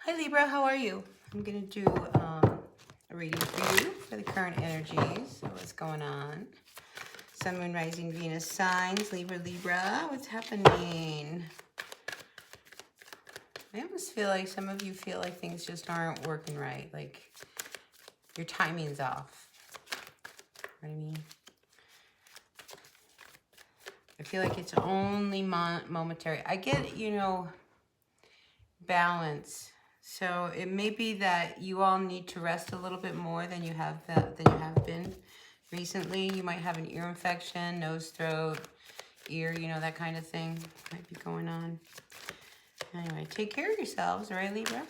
Hi Libra, how are you? I'm going to do a reading for you for the current energies. So what's going on? Sun, Moon, Rising, Venus signs. Libra, Libra, what's happening? I almost feel like some of you feel like things just aren't working right. Like your timing's off. You know what I mean? I feel like it's only momentary. I get, balance. So it may be that you all need to rest a little bit more than you have been recently. You might have an ear infection, nose, throat, ear, that kind of thing might be going on. Anyway, take care of yourselves, right, Libra?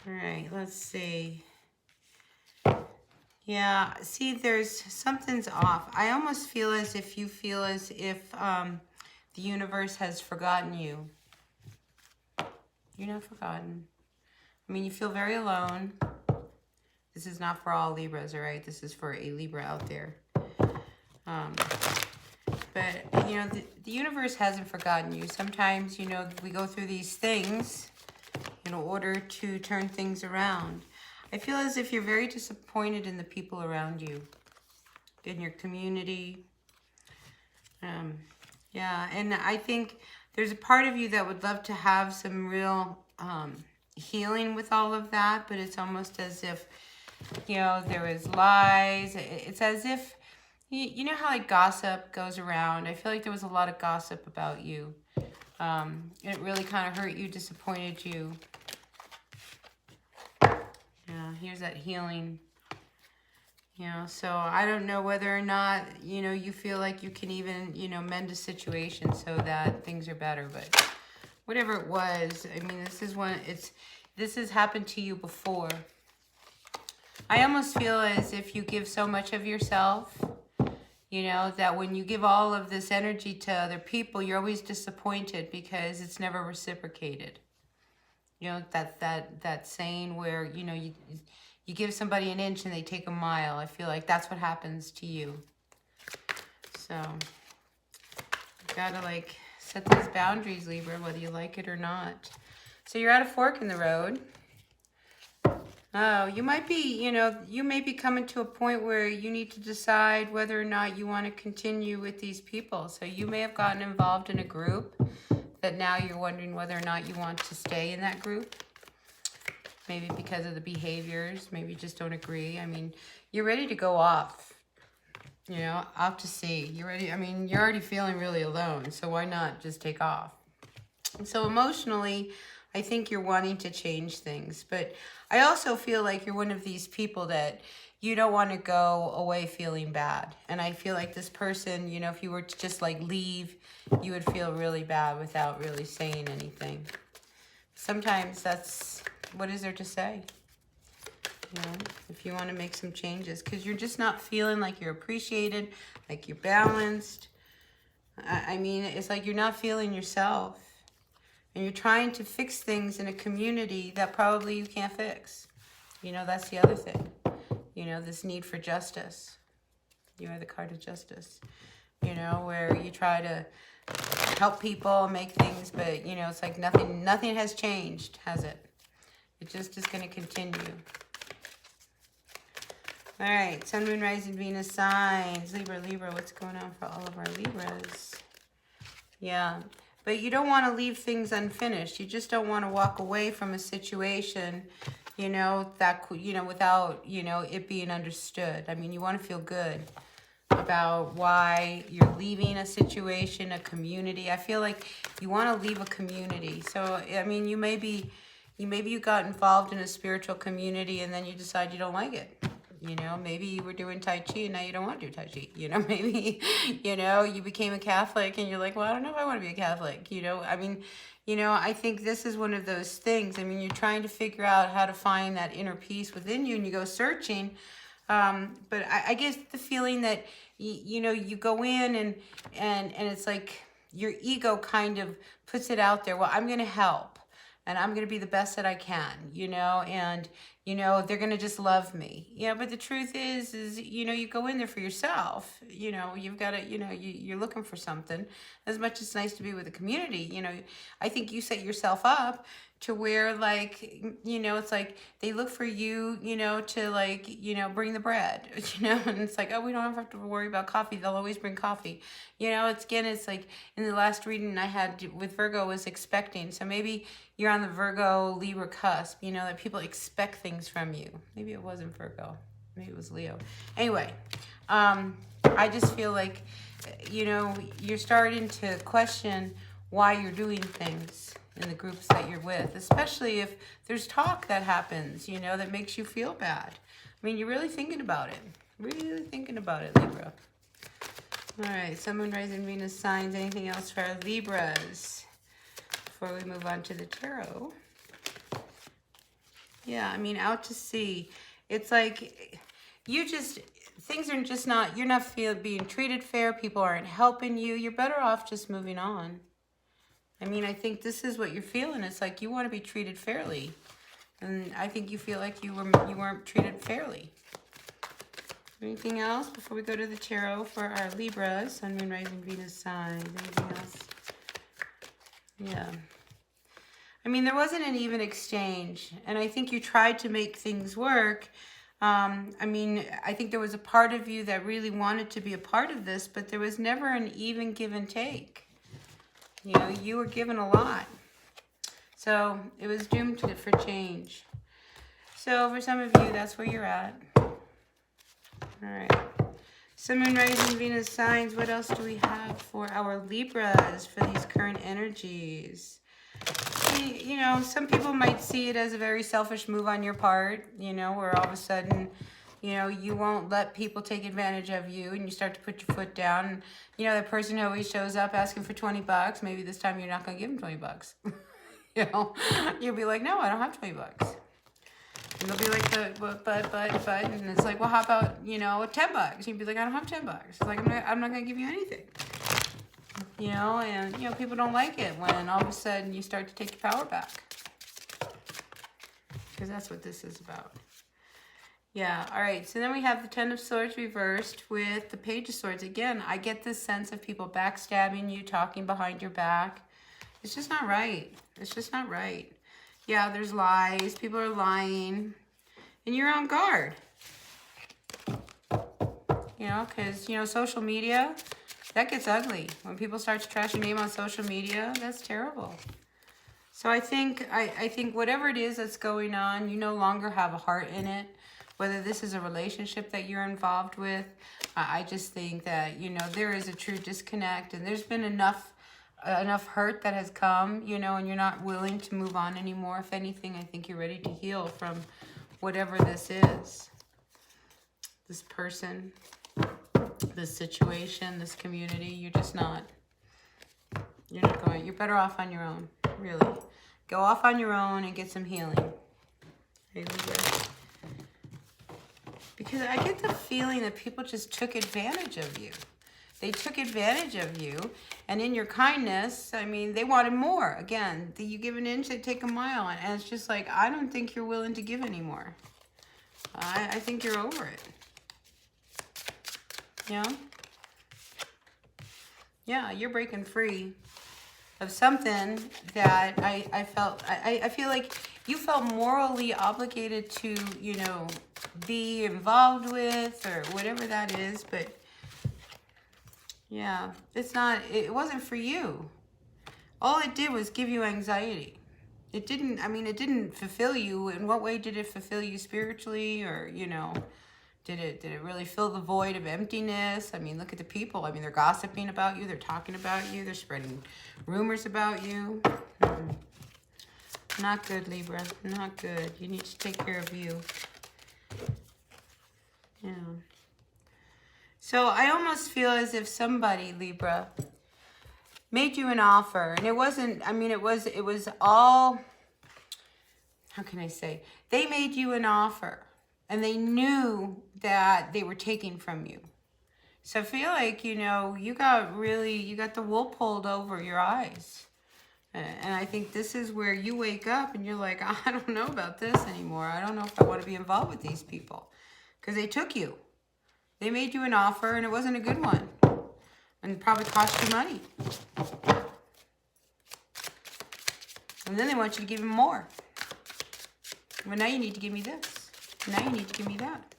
All right, let's see. Yeah, see, something's off. I almost feel as if you feel as if the universe has forgotten you. You're not forgotten. I mean, you feel very alone. This is not for all Libras, all right? This is for a Libra out there. But, the universe hasn't forgotten you. Sometimes, we go through these things in order to turn things around. I feel as if you're very disappointed in the people around you, in your community. Yeah, and I think there's a part of you that would love to have some real healing with all of that, but it's almost as if, there was lies. It's as if, you know how like gossip goes around? I feel like there was a lot of gossip about you. It really kind of hurt you, disappointed you. Yeah, here's that healing. So I don't know whether or not, you feel like you can even, mend a situation so that things are better. But whatever it was, I mean, this has happened to you before. I almost feel as if you give so much of yourself, that when you give all of this energy to other people, you're always disappointed because it's never reciprocated. That saying where, you give somebody an inch and they take a mile. I feel like that's what happens to you. So you gotta set these boundaries, Libra, whether you like it or not. So you're at a fork in the road. Oh, you might be, you may be coming to a point where you need to decide whether or not you want to continue with these people. So you may have gotten involved in a group that now you're wondering whether or not you want to stay in that group. Maybe because of the behaviors, maybe you just don't agree. I mean, you're ready to go off, off to sea. You're ready. I mean, you're already feeling really alone, so why not just take off? So emotionally, I think you're wanting to change things, but I also feel like you're one of these people that you don't want to go away feeling bad. And I feel like this person, if you were to just leave, you would feel really bad without really saying anything. Sometimes that's, what is there to say? If you want to make some changes, because you're just not feeling like you're appreciated, like you're balanced. I mean, it's like you're not feeling yourself. And you're trying to fix things in a community that probably you can't fix. That's the other thing. This need for justice. You are the card of justice. Where you try to help people, make things, but, it's like nothing has changed, has it? It just is going to continue. All right, Sun, Moon, Rising, Venus signs. Libra, Libra, what's going on for all of our Libras? Yeah, but you don't want to leave things unfinished. You just don't want to walk away from a situation, that, without, it being understood. I mean, you want to feel good about why you're leaving a situation, a community. I feel like you want to leave a community. So, I mean, maybe you got involved in a spiritual community and then you decide you don't like it. Maybe you were doing Tai Chi and now you don't want to do Tai Chi. Maybe, you became a Catholic and you're like, well, I don't know if I want to be a Catholic. I mean, I think this is one of those things. I mean, you're trying to figure out how to find that inner peace within you and you go searching. But I get the feeling that, you go in and it's like your ego kind of puts it out there. Well, I'm going to help. And I'm going to be the best that I can, and You know, they're going to just love me. You know, but the truth is, you know, you go in there for yourself. You know, you've got to, you know, you're looking for something. As much as it's nice to be with the community, you know, I think you set yourself up to where, like, you know, it's like they look for you, you know, to, like, you know, bring the bread, you know, and it's like, oh, we don't have to worry about coffee. They'll always bring coffee. You know, it's like in the last reading I had with Virgo was expecting. So maybe you're on the Virgo Libra cusp, you know, that people expect things from you. Maybe it wasn't Virgo. Maybe it was Leo. Anyway, I just feel like, you know, you're starting to question why you're doing things in the groups that you're with, especially if there's talk that happens, you know, that makes you feel bad. I mean, you're really thinking about it. Really thinking about it, Libra. All right, Sun, Moon, Rising, Venus signs. Anything else for our Libras before we move on to the tarot? Yeah, I mean, out to sea. It's like you just, things are just not, you're not being treated fair. People aren't helping you. You're better off just moving on. I mean, I think this is what you're feeling. It's like you want to be treated fairly. And I think you feel like you weren't treated fairly. Anything else before we go to the tarot for our Libras, Sun, Moon, Rising, Venus signs? Anything else? Yeah. I mean, there wasn't an even exchange. And I think you tried to make things work. I mean, I think there was a part of you that really wanted to be a part of this, but there was never an even give and take. You know, you were given a lot. So it was doomed for change. So for some of you, that's where you're at. All right. Sun, Moon, Rising, Venus signs. What else do we have for our Libras for these current energies? You know, some people might see it as a very selfish move on your part, you know, where all of a sudden, you know, you won't let people take advantage of you and you start to put your foot down. And, you know, that person who always shows up asking for 20 bucks, maybe this time you're not going to give them 20 bucks. You know, you'll be like, no, I don't have 20 bucks. And they'll be like, but, and it's like, well, how about, you know, 10 bucks? You'd be like, I don't have 10 bucks. It's like, I'm not going to give you anything. You know, and, you know, people don't like it when all of a sudden you start to take your power back. Because that's what this is about. Yeah, all right. So then we have the Ten of Swords reversed with the Page of Swords. Again, I get this sense of people backstabbing you, talking behind your back. It's just not right. It's just not right. Yeah, there's lies. People are lying. And you're on guard. You know, because, you know, social media, that gets ugly. When people start to trash your name on social media, that's terrible. So I think whatever it is that's going on, you no longer have a heart in it. Whether this is a relationship that you're involved with, I just think that, you know, there is a true disconnect. And there's been enough hurt that has come, you know, and you're not willing to move on anymore. If anything, I think you're ready to heal from whatever this is. This person, this situation, this community, you're just not. You're not going. You're better off on your own, really. Go off on your own and get some healing. Because I get the feeling that people just took advantage of you. They took advantage of you, and in your kindness, I mean, they wanted more. Again, you give an inch, they take a mile, and it's just like, I don't think you're willing to give anymore. I think you're over it. You know? Yeah, you're breaking free of something that I feel like you felt morally obligated to, you know, be involved with or whatever that is, but yeah, it wasn't for you. All it did was give you anxiety. It didn't fulfill you. In what way did it fulfill you spiritually, or, you know, did it really fill the void of emptiness? I mean, look at the people. I mean, they're gossiping about you. They're talking about you. They're spreading rumors about you. Not good, Libra. Not good. You need to take care of you. Yeah. So I almost feel as if somebody, Libra, made you an offer. And it wasn't, I mean, it was all, how can I say? They made you an offer. And they knew that they were taking from you. So I feel like, you know, you got the wool pulled over your eyes. And I think this is where you wake up and you're like, I don't know about this anymore. I don't know if I want to be involved with these people. Because they took you. They made you an offer and it wasn't a good one. And probably cost you money. And then they want you to give them more. Well, now you need to give me this. Now you need to give me that.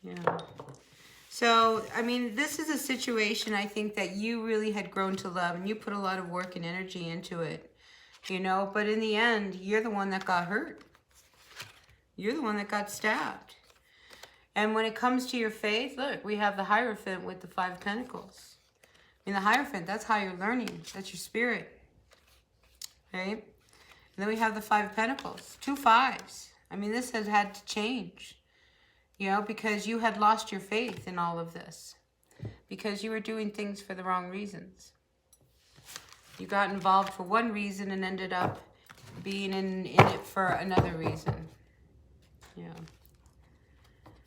Yeah. So, I mean, this is a situation I think that you really had grown to love and you put a lot of work and energy into it, you know, but in the end, you're the one that got hurt. You're the one that got stabbed. And when it comes to your faith, look, we have the Hierophant with the 5 Pentacles. I mean, the Hierophant, that's higher learning. That's your spirit. Okay? And then we have the 5 Pentacles. 2 5s. I mean, this has had to change. You know, because you had lost your faith in all of this. Because you were doing things for the wrong reasons. You got involved for one reason and ended up being in it for another reason. Yeah.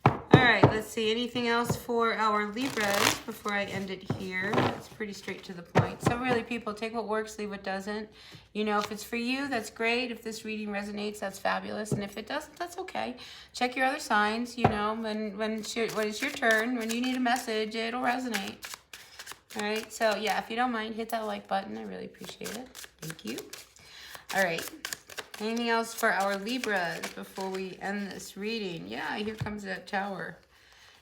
All right, let's see. Anything else for our Libras before I end it here? It's pretty straight to the point. So really, people, take what works, leave what doesn't. You know, if it's for you, that's great. If this reading resonates, that's fabulous. And if it doesn't, that's okay. Check your other signs, you know, when it's your turn, when you need a message, it'll resonate. All right, so yeah, if you don't mind, hit that like button. I really appreciate it. Thank you. All right. Anything else for our Libras before we end this reading? Yeah, here comes that Tower.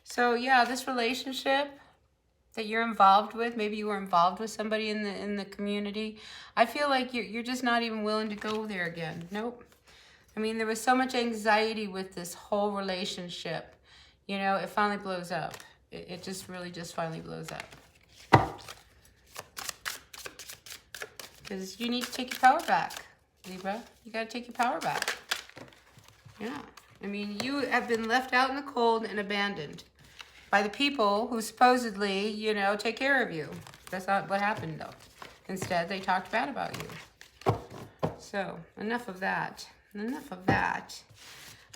So yeah, this relationship that you're involved with, maybe you were involved with somebody in the community. I feel like you're just not even willing to go there again. Nope. I mean, there was so much anxiety with this whole relationship. You know, it finally blows up. It just really just finally blows up. Because you need to take your power back. Libra, you got to take your power back. Yeah. I mean, you have been left out in the cold and abandoned by the people who supposedly, you know, take care of you. That's not what happened, though. Instead, they talked bad about you. So, enough of that. Enough of that.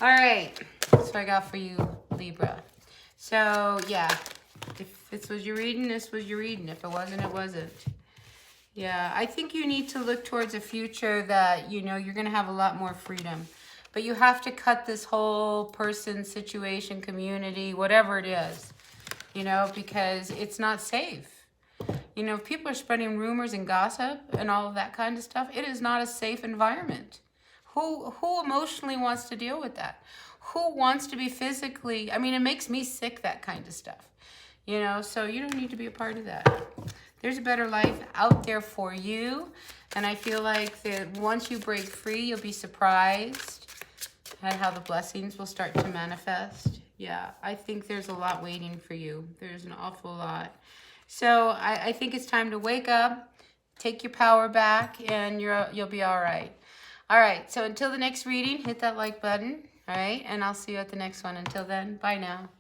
All right. That's what I got for you, Libra. So, yeah. If this was your reading, this was your reading. If it wasn't, it wasn't. Yeah, I think you need to look towards a future that, you know, you're going to have a lot more freedom. But you have to cut this whole person, situation, community, whatever it is, you know, because it's not safe. You know, if people are spreading rumors and gossip and all of that kind of stuff, it is not a safe environment. Who emotionally wants to deal with that? Who wants to be physically, I mean, it makes me sick, that kind of stuff. You know, so you don't need to be a part of that. There's a better life out there for you. And I feel like that once you break free, you'll be surprised at how the blessings will start to manifest. Yeah, I think there's a lot waiting for you. There's an awful lot. So I think it's time to wake up, take your power back, and you'll be all right. All right, so until the next reading, hit that like button. All right, and I'll see you at the next one. Until then, bye now.